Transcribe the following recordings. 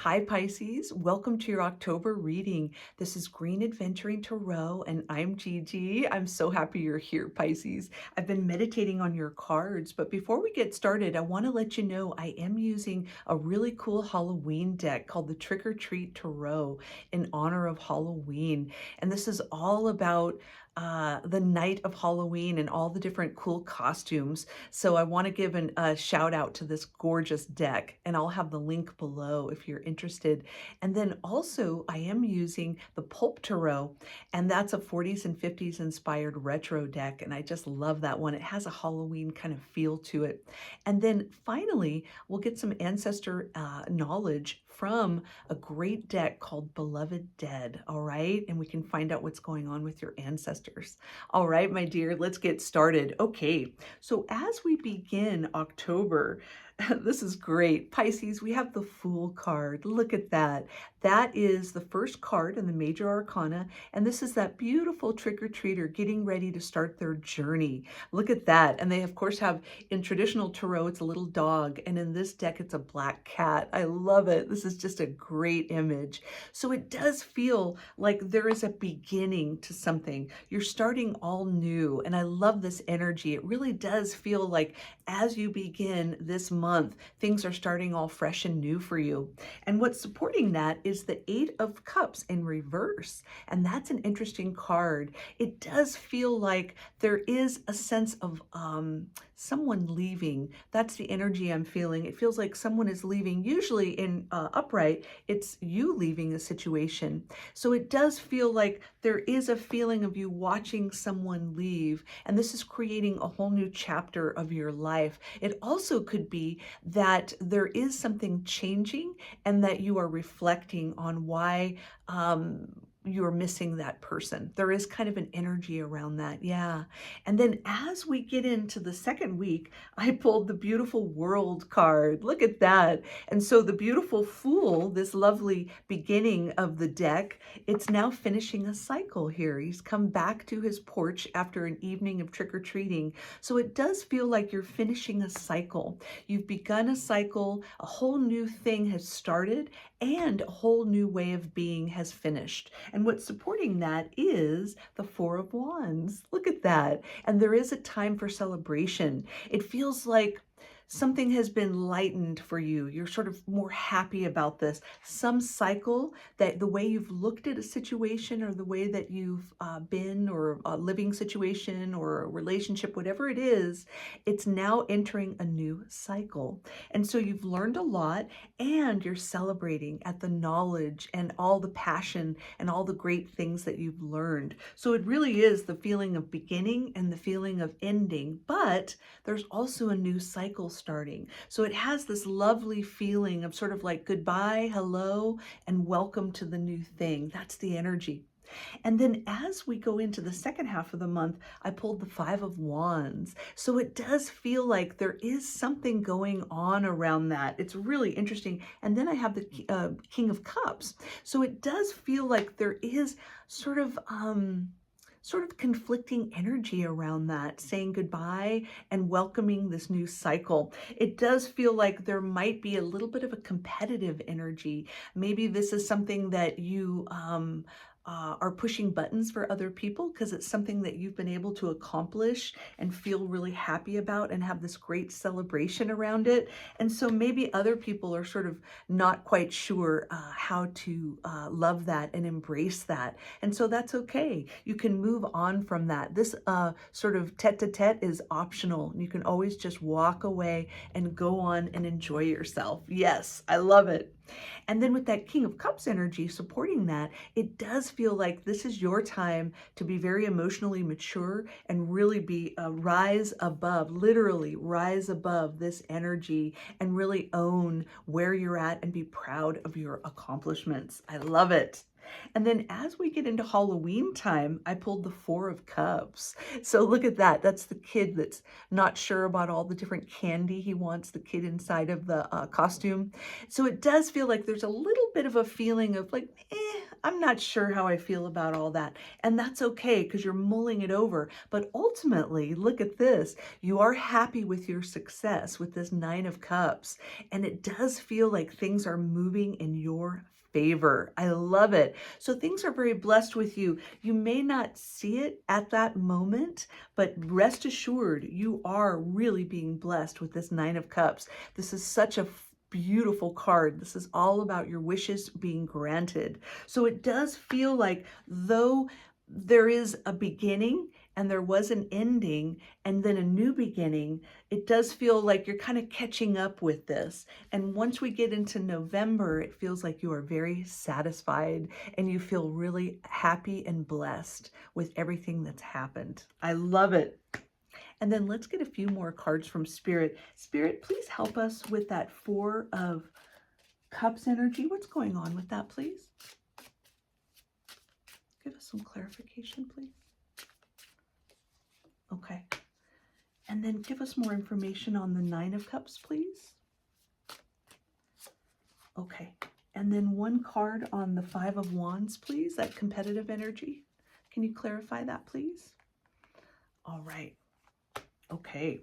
Hi Pisces, welcome to your October reading. This is Green Adventuring Tarot and I'm Gigi. I'm so happy you're here, Pisces. I've been meditating on your cards, but before we get started, I want to let you know I am using a really cool Halloween deck called the Trick or Treat Tarot in honor of Halloween. And this is all about the night of Halloween and all the different cool costumes. So I want to give a shout out to this gorgeous deck, and I'll have the link below if you're interested. And then also I am using the Pulp Tarot, and that's a 40s and 50s inspired retro deck, and I just love that one. It has a Halloween kind of feel to it. And then finally, we'll get some ancestor knowledge from a great deck called Beloved Dead, all right? And we can find out what's going on with your ancestors. All right, my dear, let's get started. Okay, so as we begin October, this is great. Pisces, we have the Fool card. Look at that. That is the first card in the major arcana, and this is that beautiful trick-or-treater getting ready to start their journey. Look at that. And they, of course, have, in traditional tarot, it's a little dog, and in this deck, it's a black cat. I love it. This is just a great image. So it does feel like there is a beginning to something. You're starting all new, and I love this energy. It really does feel like as you begin this month, things are starting all fresh and new for you. And what's supporting that is the Eight of Cups in reverse. And that's an interesting card. It does feel like there is a sense of someone leaving. That's the energy I'm feeling. It feels like someone is leaving. Usually in upright, it's you leaving a situation. So it does feel like there is a feeling of you watching someone leave, and this is creating a whole new chapter of your life. It also could be that there is something changing and that you are reflecting on why you're missing that person. There is kind of an energy around that, yeah. And then as we get into the second week, I pulled the beautiful World card. Look at that. And so the beautiful Fool, this lovely beginning of the deck, it's now finishing a cycle here. He's come back to his porch after an evening of trick-or-treating. So it does feel like you're finishing a cycle. You've begun a cycle, a whole new thing has started, and a whole new way of being has finished. And what's supporting that is the Four of Wands. Look at that. And there is a time for celebration. It feels like something has been lightened for you. You're sort of more happy about this. Some cycle that the way you've looked at a situation or the way that you've been, or a living situation or a relationship, whatever it is, it's now entering a new cycle. And so you've learned a lot, and you're celebrating at the knowledge and all the passion and all the great things that you've learned. So it really is the feeling of beginning and the feeling of ending, but there's also a new cycle starting. So it has this lovely feeling of sort of like goodbye, hello, and welcome to the new thing. That's the energy. And then as we go into the second half of the month, I pulled the Five of Wands. So it does feel like there is something going on around that. It's really interesting. And then I have the King of Cups. So it does feel like there is sort of conflicting energy around that, saying goodbye and welcoming this new cycle. It does feel like there might be a little bit of a competitive energy. Maybe this is something that you are pushing buttons for other people because it's something that you've been able to accomplish and feel really happy about and have this great celebration around it. And so maybe other people are sort of not quite sure how to love that and embrace that. And so that's okay. You can move on from that. This sort of tete-a-tete is optional. You can always just walk away and go on and enjoy yourself. Yes, I love it. And then with that King of Cups energy supporting that, it does feel like this is your time to be very emotionally mature and really be rise above, literally rise above this energy and really own where you're at and be proud of your accomplishments. I love it. And then as we get into Halloween time, I pulled the Four of Cups. So look at that. That's the kid that's not sure about all the different candy he wants, the kid inside of the costume. So it does feel like there's a little bit of a feeling of like, I'm not sure how I feel about all that. And that's okay because you're mulling it over. But ultimately, look at this. You are happy with your success with this Nine of Cups. And it does feel like things are moving in your favor. I love it. So things are very blessed with you. You may not see it at that moment, but rest assured, you are really being blessed with this Nine of Cups. This is such a beautiful card. This is all about your wishes being granted. So it does feel like though there is a beginning and there was an ending and then a new beginning, it does feel like you're kind of catching up with this. And once we get into November, it feels like you are very satisfied and you feel really happy and blessed with everything that's happened. I love it. And then let's get a few more cards from Spirit. Spirit, please help us with that Four of Cups energy. What's going on with that, please? Give us some clarification, please. Okay. And then give us more information on the Nine of Cups, please. Okay. And then one card on the Five of Wands, please, that competitive energy. Can you clarify that, please? All right. Okay.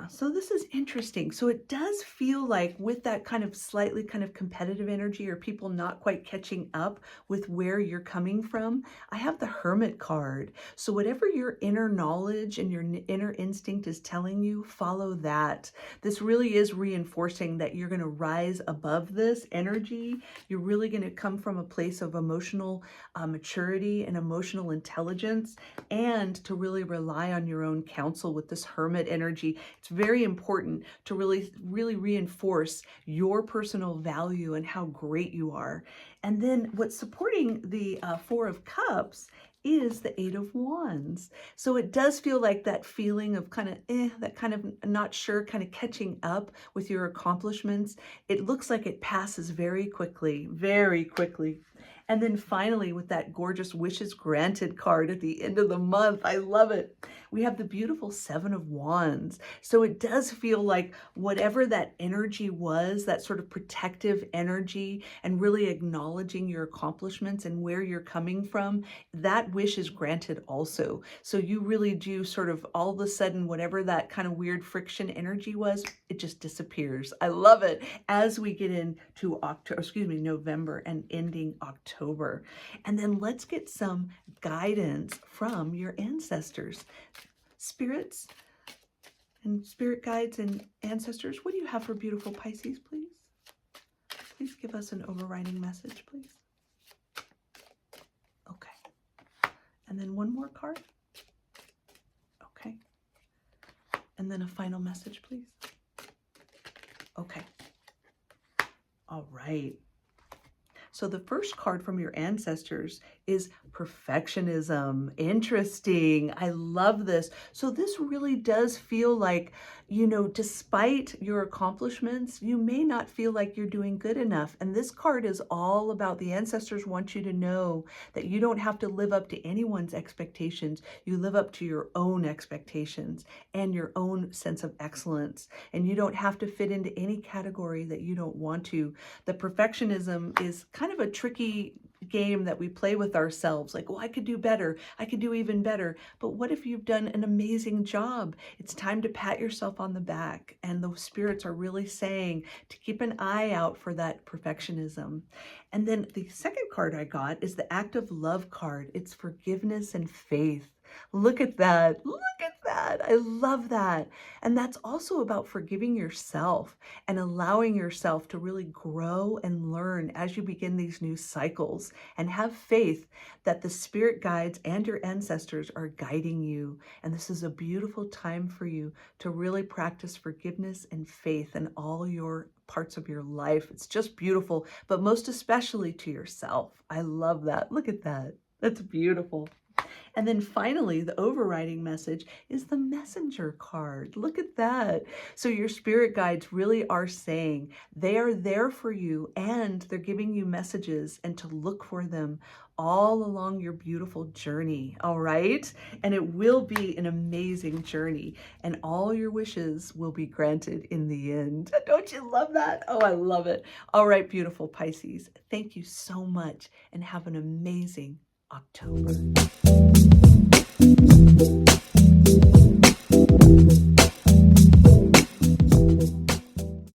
So this is interesting. So it does feel like with that kind of slightly kind of competitive energy or people not quite catching up with where you're coming from, I have the Hermit card. So whatever your inner knowledge and your inner instinct is telling you, follow that. This really is reinforcing that you're going to rise above this energy. You're really going to come from a place of emotional maturity and emotional intelligence, and to really rely on your own counsel with this Hermit energy. It's very important to really reinforce your personal value and how great you are. And then what's supporting the Four of Cups is the Eight of Wands. So it does feel like that feeling of kind of, that kind of not sure, kind of catching up with your accomplishments. It looks like it passes very quickly, very quickly. And then finally, with that gorgeous wishes granted card at the end of the month, I love it. We have the beautiful Seven of Wands. So it does feel like whatever that energy was, that sort of protective energy and really acknowledging your accomplishments and where you're coming from, that wish is granted also. So you really do sort of all of a sudden, whatever that kind of weird friction energy was, it just disappears. I love it as we get into November and ending October. And then let's get some guidance from your ancestors. Spirits and spirit guides and ancestors, what do you have for beautiful Pisces, please? Please give us an overriding message, please. Okay. And then one more card. Okay. And then a final message, please. Okay. All right. So the first card from your ancestors is perfectionism. Interesting. I love this. So this really does feel like, you know, despite your accomplishments, you may not feel like you're doing good enough. And this card is all about the ancestors want you to know that you don't have to live up to anyone's expectations. You live up to your own expectations and your own sense of excellence. And you don't have to fit into any category that you don't want to. The perfectionism is kind of a tricky game that we play with ourselves, like, oh, I could do better, I could do even better. But what if you've done an amazing job? It's time to pat yourself on the back. And the spirits are really saying to keep an eye out for that perfectionism. And then the second card I got is the Act of Love card. It's forgiveness and faith. Look at that. Look at that. I love that. And that's also about forgiving yourself and allowing yourself to really grow and learn as you begin these new cycles, and have faith that the spirit guides and your ancestors are guiding you. And this is a beautiful time for you to really practice forgiveness and faith in all your parts of your life. It's just beautiful, but most especially to yourself. I love that. Look at that. That's beautiful. And then finally, the overriding message is the messenger card. Look at that. So your spirit guides really are saying they are there for you and they're giving you messages and to look for them all along your beautiful journey. All right. And it will be an amazing journey and all your wishes will be granted in the end. Don't you love that? Oh, I love it. All right, beautiful Pisces. Thank you so much and have an amazing October.